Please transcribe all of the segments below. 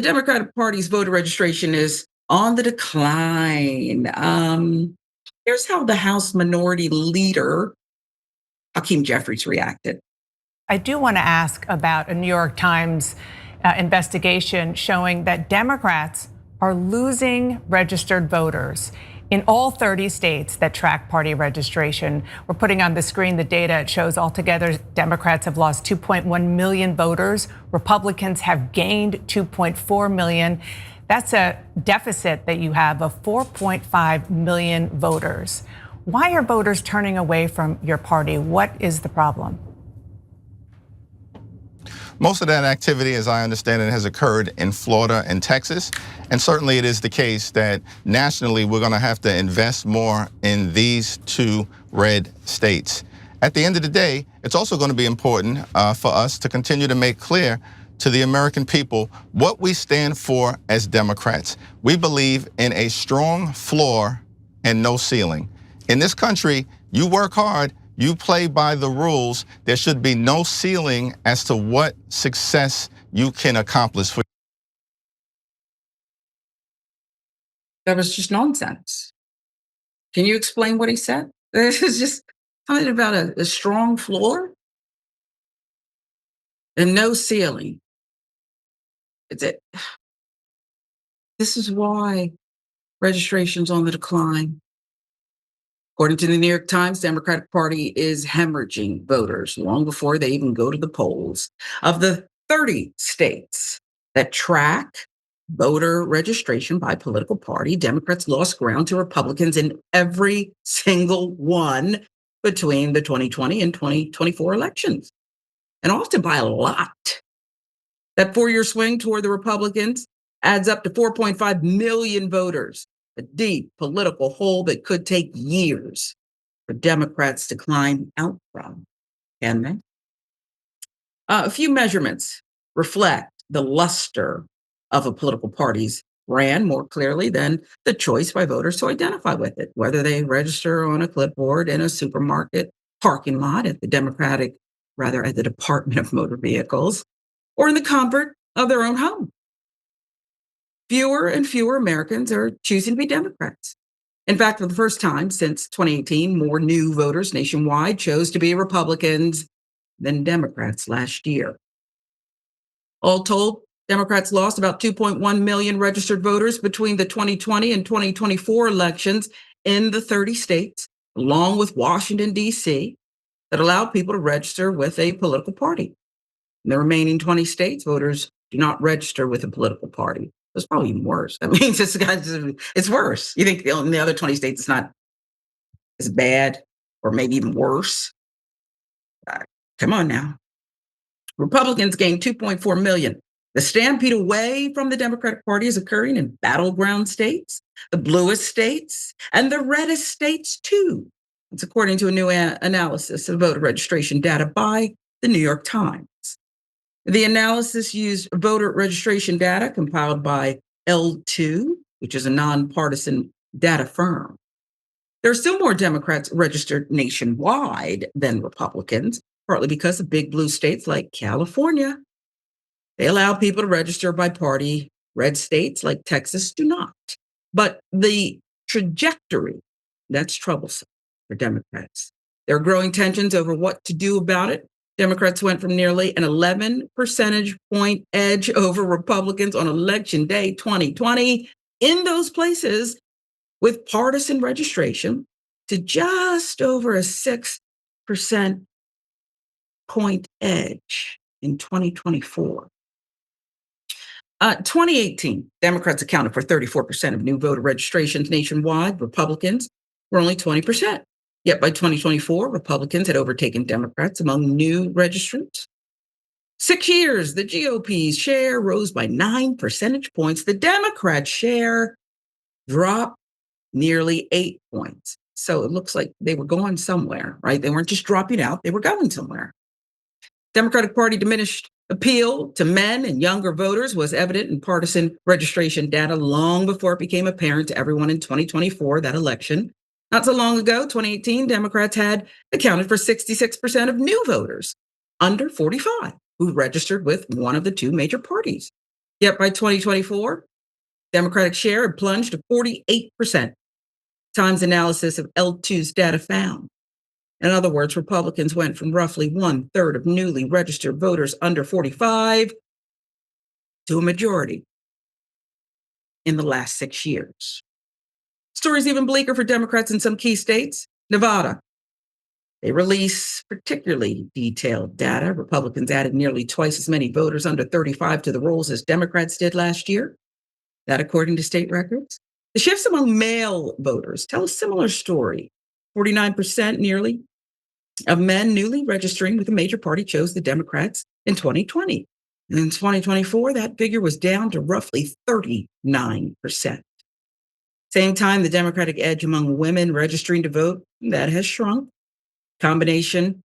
The Democratic Party's voter registration is on the decline. Here's how the House Minority Leader, Hakeem Jeffries, reacted. I do want to ask about a New York Times investigation showing that Democrats are losing registered voters in all 30 states that track party registration. We're putting on the screen the data. It shows altogether Democrats have lost 2.1 million voters. Republicans have gained 2.4 million. That's a deficit that you have of 4.5 million voters. Why are voters turning away from your party? What is the problem? Most of that activity, as I understand it, has occurred in Florida and Texas. And certainly it is the case that nationally we're going to have to invest more in these two red states. At the end of the day, it's also going to be important for us to continue to make clear to the American people what we stand for as Democrats. We believe in a strong floor and no ceiling. In this country, you work hard, you play by the rules. There should be no ceiling as to what success you can accomplish. That was just nonsense. Can you explain what he said? This is just talking about a strong floor and no ceiling. This is why registration's on the decline. According to the New York Times, Democratic Party is hemorrhaging voters long before they even go to the polls. Of the 30 states that track voter registration by political party, Democrats lost ground to Republicans in every single one between the 2020 and 2024 elections, and often by a lot. That 4-year swing toward the Republicans adds up to 4.5 million voters, a deep political hole that could take years for Democrats to climb out from, can they? A few measurements reflect the luster of a political party's brand more clearly than the choice by voters to identify with it, whether they register on a clipboard in a supermarket parking lot at the Department of Motor Vehicles, or in the comfort of their own home. Fewer and fewer Americans are choosing to be Democrats. In fact, for the first time since 2018, more new voters nationwide chose to be Republicans than Democrats last year. All told, Democrats lost about 2.1 million registered voters between the 2020 and 2024 elections in the 30 states, along with Washington, D.C., that allowed people to register with a political party. In the remaining 20 states, voters do not register with a political party. That's probably even worse. That means it's worse. You think in the other 20 states it's not as bad or maybe even worse? Come on now. Republicans gained 2.4 million. The stampede away from the Democratic Party is occurring in battleground states, the bluest states, and the reddest states too. It's according to a new analysis of voter registration data by the New York Times. The analysis used voter registration data compiled by L2, which is a nonpartisan data firm. There are still more Democrats registered nationwide than Republicans, partly because of big blue states like California. They allow people to register by party. Red states like Texas do not. But the trajectory, that's troublesome for Democrats. There are growing tensions over what to do about it. Democrats went from nearly an 11 percentage point edge over Republicans on Election Day 2020 in those places with partisan registration to just over a 6% point edge in 2024. 2018, Democrats accounted for 34% of new voter registrations nationwide. Republicans were only 20%. Yet by 2024, Republicans had overtaken Democrats among new registrants. 6 years, the GOP's share rose by 9 percentage points. The Democrats' share dropped nearly 8 points. So it looks like they were going somewhere, right? They weren't just dropping out, they were going somewhere. Democratic Party diminished appeal to men and younger voters was evident in partisan registration data long before it became apparent to everyone in 2024, that election. Not so long ago, 2018, Democrats had accounted for 66% of new voters under 45 who registered with one of the two major parties. Yet by 2024, Democratic share had plunged to 48%. Times analysis of L2's data found. In other words, Republicans went from roughly 1/3 of newly registered voters under 45 to a majority in the last 6 years. Story's even bleaker for Democrats in some key states. Nevada. They release particularly detailed data. Republicans added nearly twice as many voters under 35 to the rolls as Democrats did last year. That according to state records. The shifts among male voters tell a similar story. 49% nearly of men newly registering with a major party chose the Democrats in 2020. In 2024, that figure was down to roughly 39%. Same time, the Democratic edge among women registering to vote, that has shrunk. Combination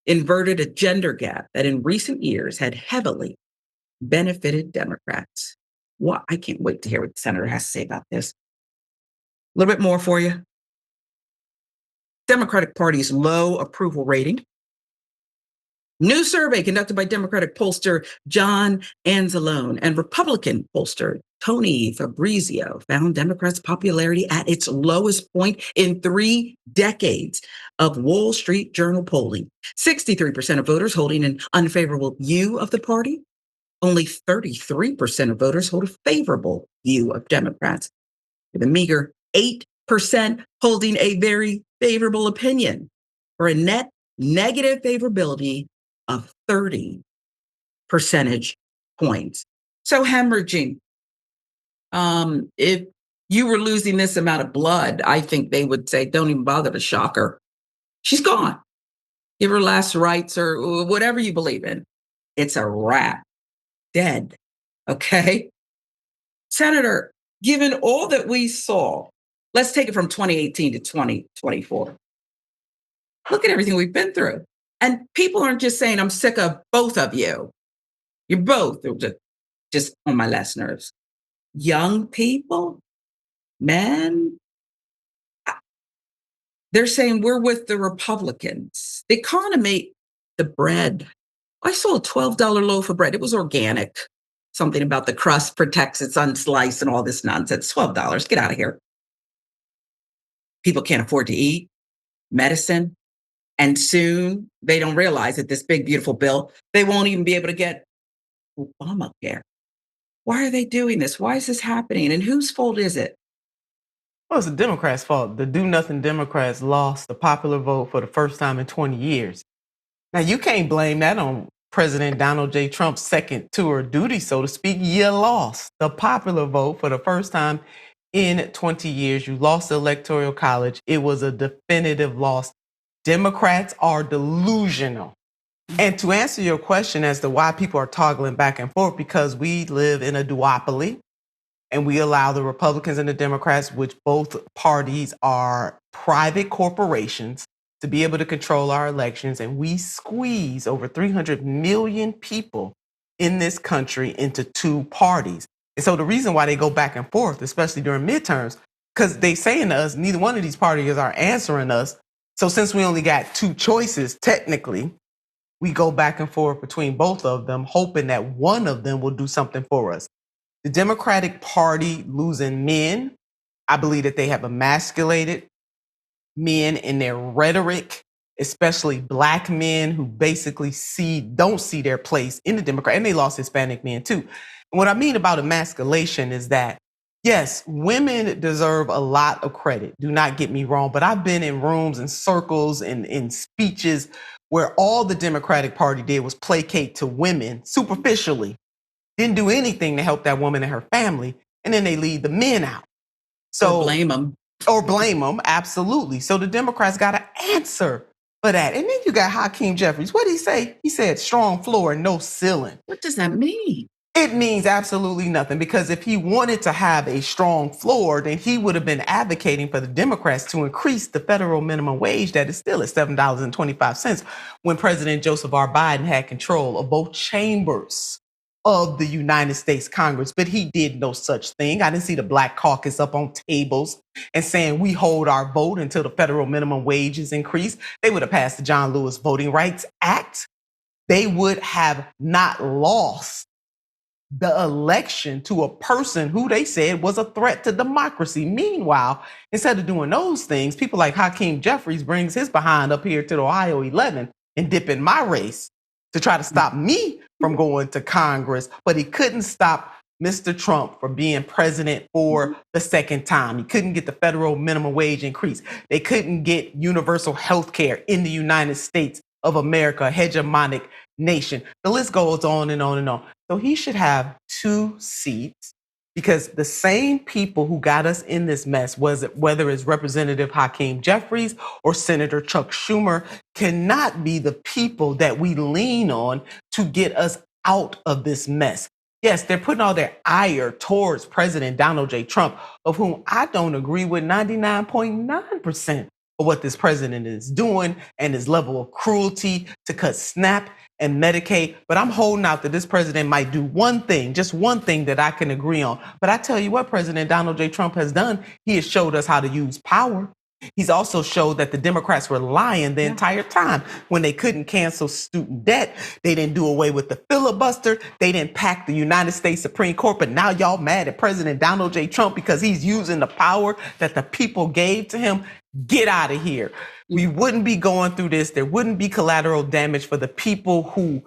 inverted a gender gap that in recent years had heavily benefited Democrats. Well, I can't wait to hear what the senator has to say about this. A little bit more for you. Democratic Party's low approval rating. New survey conducted by Democratic pollster Jon Ossoff and Republican pollster Tony Fabrizio found Democrats' popularity at its lowest point in 3 decades of Wall Street Journal polling. 63% of voters holding an unfavorable view of the party. Only 33% of voters hold a favorable view of Democrats, with a meager 8% holding a very favorable opinion, for a net negative favorability of 30 percentage points. So hemorrhaging. If you were losing this amount of blood, I think they would say, don't even bother to shock her. She's gone. Give her last rites or whatever you believe in. It's a wrap. Dead. Okay? Senator, given all that we saw, let's take it from 2018 to 2024. Look at everything we've been through. And people aren't just saying, I'm sick of both of you. You're both just on my last nerves. Young people, men, they're saying we're with the Republicans. The economy, the bread. I saw a $12 loaf of bread. It was organic. Something about the crust protects its unsliced and all this nonsense. $12. Get out of here. People can't afford to eat, medicine, and soon they don't realize that this big, beautiful bill, they won't even be able to get Obamacare. Why are they doing this? Why is this happening? And whose fault is it? Well, it's the Democrats' fault. The do-nothing Democrats lost the popular vote for the first time in 20 years. Now, you can't blame that on President Donald J. Trump's second tour of duty, so to speak. You lost the popular vote for the first time in 20 years. You lost the Electoral College. It was a definitive loss. Democrats are delusional. And to answer your question as to why people are toggling back and forth, because we live in a duopoly. And we allow the Republicans and the Democrats, which both parties are private corporations, to be able to control our elections. And we squeeze over 300 million people in this country into 2 parties. And so the reason why they go back and forth, especially during midterms, because they saying to us, neither one of these parties are answering us. So since we only got 2 choices, technically, we go back and forth between both of them, hoping that one of them will do something for us. The Democratic Party losing men, I believe that they have emasculated men in their rhetoric, especially Black men who basically don't see their place in the Democrat, and they lost Hispanic men too. And what I mean about emasculation is that, yes, women deserve a lot of credit. Do not get me wrong, but I've been in rooms and circles and in speeches where all the Democratic Party did was placate to women superficially. Didn't do anything to help that woman and her family, and then they leave the men out. So Or blame them. Or blame them, absolutely. So the Democrats got to answer for that. And then you got Hakeem Jeffries. What did he say? He said strong floor and no ceiling. What does that mean? It means absolutely nothing, because if he wanted to have a strong floor, then he would have been advocating for the Democrats to increase the federal minimum wage that is still at $7.25 when President Joseph R. Biden had control of both chambers of the United States Congress. But he did no such thing. I didn't see the Black Caucus up on tables and saying we hold our vote until the federal minimum wage is increased. They would have passed the John Lewis Voting Rights Act. They would have not lost the election to a person who they said was a threat to democracy. Meanwhile, instead of doing those things, people like Hakeem Jeffries brings his behind up here to the Ohio 11 and dip in my race to try to stop me from going to Congress, but he couldn't stop Mr. Trump from being president for the second time. He couldn't get the federal minimum wage increase. They couldn't get universal health care in the United States of America, a hegemonic nation. The list goes on and on and on. So he should have 2 seats because the same people who got us in this mess, whether it's Representative Hakeem Jeffries or Senator Chuck Schumer, cannot be the people that we lean on to get us out of this mess. Yes, they're putting all their ire towards President Donald J. Trump, of whom I don't agree with 99.9% of what this president is doing and his level of cruelty to cut SNAP and Medicaid. But I'm holding out that this president might do one thing, just one thing that I can agree on. But I tell you what President Donald J. Trump has done, he has showed us how to use power. He's also showed that the Democrats were lying the entire time. When they couldn't cancel student debt, they didn't do away with the filibuster, they didn't pack the United States Supreme Court, but now y'all mad at President Donald J. Trump because he's using the power that the people gave to him. Get out of here. We wouldn't be going through this. There wouldn't be collateral damage for the people who,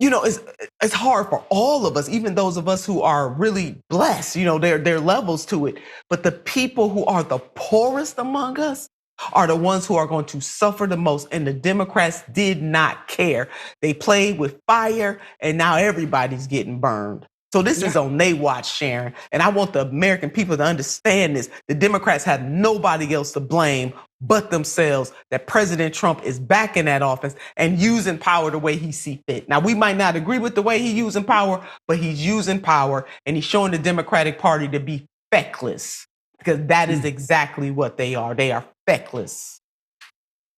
it's hard for all of us, even those of us who are really blessed, there are levels to it. But the people who are the poorest among us are the ones who are going to suffer the most. And the Democrats did not care. They played with fire and now everybody's getting burned. So this is on they watch, Sharon. And I want the American people to understand this. The Democrats have nobody else to blame but themselves, that President Trump is back in that office and using power the way he sees fit. Now, we might not agree with the way he's using power, but he's using power and he's showing the Democratic Party to be feckless, because that is exactly what they are. They are feckless.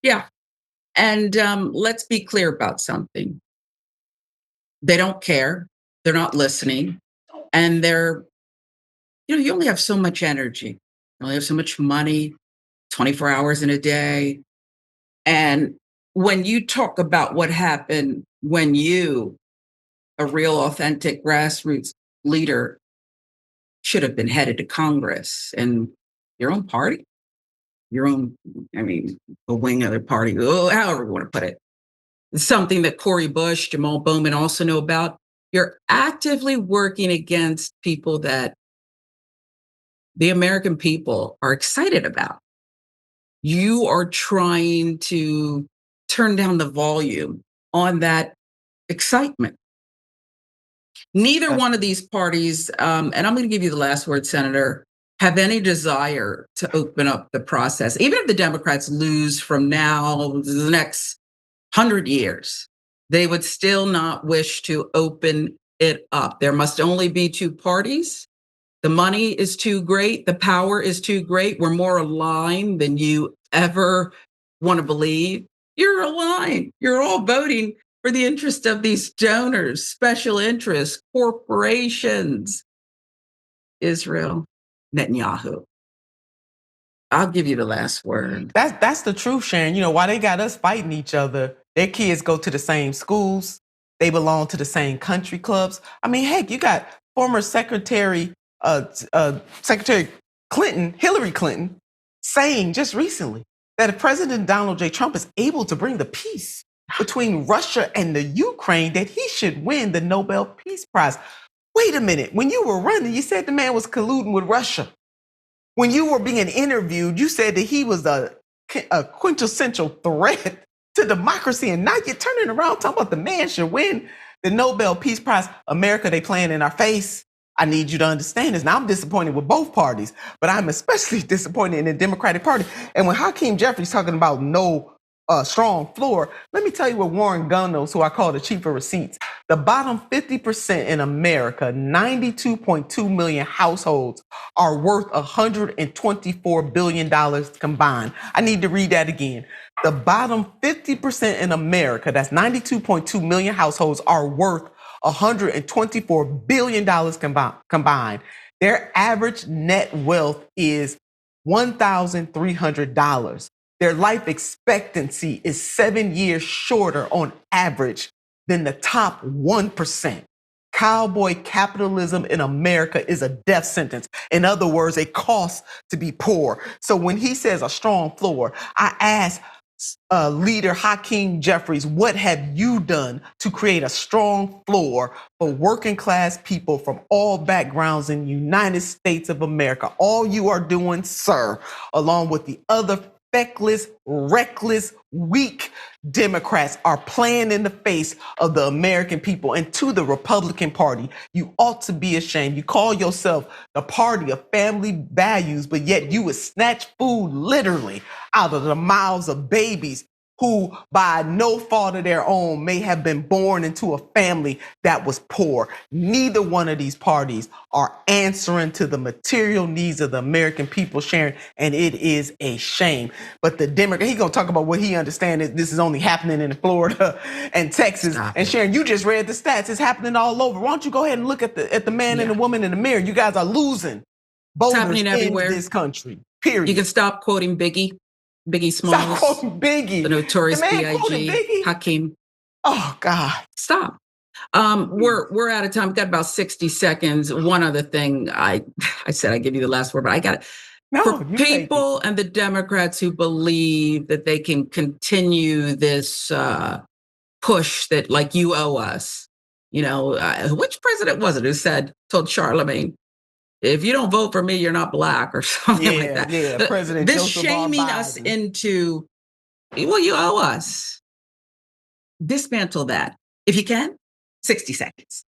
Yeah. And let's be clear about something. They don't care. They're not listening. And you only have so much energy. You only have so much money, 24 hours in a day. And when you talk about what happened when you, a real authentic grassroots leader, should have been headed to Congress and your own party, a wing of the party, however you want to put it. It's something that Cori Bush, Jamal Bowman also know about. You're actively working against people that the American people are excited about. You are trying to turn down the volume on that excitement. Neither one of these parties, and I'm going to give you the last word, Senator, have any desire to open up the process. Even if the Democrats lose from now to the next 100 years, they would still not wish to open it up. There must only be 2 parties. The money is too great. The power is too great. We're more aligned than you ever want to believe. You're aligned. You're all voting for the interest of these donors, special interests, corporations, Israel, Netanyahu. I'll give you the last word. That's the truth, Sharon. Why they got us fighting each other, their kids go to the same schools. They belong to the same country clubs. I mean, heck, you got former Secretary Clinton, Hillary Clinton, saying just recently that if President Donald J. Trump is able to bring the peace between Russia and the Ukraine, that he should win the Nobel Peace Prize. Wait a minute. When you were running, you said the man was colluding with Russia. When you were being interviewed, you said that he was a quintessential threat to democracy. And now you're turning around talking about the man should win the Nobel Peace Prize. America, they playing in our face. I need you to understand this. Now, I'm disappointed with both parties, but I'm especially disappointed in the Democratic Party. And when Hakeem Jeffries talking about no strong floor, let me tell you what Warren Gunn knows, who I call the chief of receipts. The bottom 50% in America, 92.2 million households, are worth $124 billion combined. I need to read that again. The bottom 50% in America, that's 92.2 million households, are worth $124 billion combined. Their average net wealth is $1,300. Their life expectancy is 7 years shorter on average than the top 1%. Cowboy capitalism in America is a death sentence. In other words, it costs to be poor. So when he says a strong floor, I ask leader Hakeem Jeffries, what have you done to create a strong floor for working class people from all backgrounds in the United States of America? All you are doing, sir, along with the other feckless, reckless, weak Democrats, are playing in the face of the American people. And to the Republican Party, you ought to be ashamed. You call yourself the party of family values, but yet you would snatch food literally out of the mouths of babies who, by no fault of their own, may have been born into a family that was poor. Neither one of these parties are answering to the material needs of the American people, Sharon, and it is a shame. But the Democrat, he's gonna talk about what he understands this is only happening in Florida and Texas. And Sharon, you just read the stats. It's happening all over. Why don't you go ahead and look at the man and the woman in the mirror? You guys are losing voters in this country, period. You can stop quoting Biggie Smalls. Stop quoting Biggie. The notorious The man quoted B.I.G. Biggie. Hakeem. Oh, God. Stop. We're out of time. We've got about 60 seconds. One other thing, I said I'd give you the last word, but I got it. For people and the Democrats who believe that they can continue this push that, like, you owe us. You know, which president was it who told Charlemagne, if you don't vote for me, you're not black, or something like that. Yeah, President this Joseph shaming R. Biden. us into, well, you owe us. Dismantle that. If you can, 60 seconds.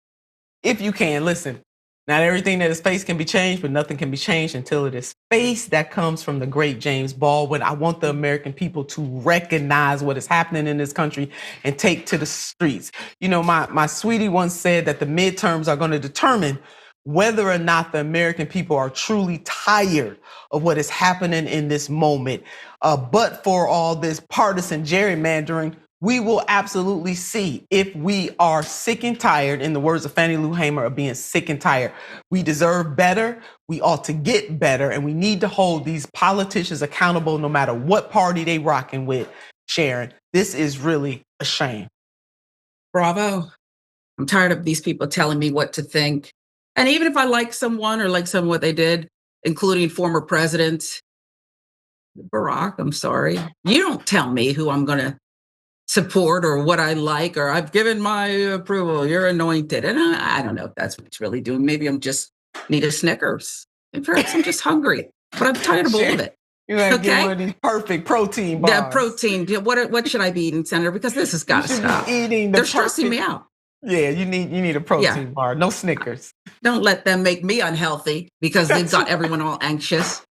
If you can, listen. Not everything that is faced can be changed, but nothing can be changed until it is faced. That comes from the great James Baldwin. I want the American people to recognize what is happening in this country and take to the streets. You know, my sweetie once said that the midterms are going to determine whether or not the American people are truly tired of what is happening in this moment. But for all this partisan gerrymandering, we will absolutely see if we are sick and tired, in the words of Fannie Lou Hamer, of being sick and tired. We deserve better. We ought to get better. And we need to hold these politicians accountable no matter what party they rocking with. Sharon, this is really a shame. Bravo. I'm tired of these people telling me what to think. And even if I like someone or like some of what they did, including former presidents, Barack, I'm sorry. You don't tell me who I'm going to support or what I like, or I've given my approval. You're anointed. And I don't know if that's what it's really doing. Maybe I'm just need a Snickers. And perhaps I'm just hungry, but I'm tired of all of it. You gotta get one of these perfect protein bars. That protein. What should I be eating, Senator? Because this has got to stop. They're stressing me out. Yeah, you need a protein bar. No Snickers. Don't let them make me unhealthy because they've got everyone all anxious.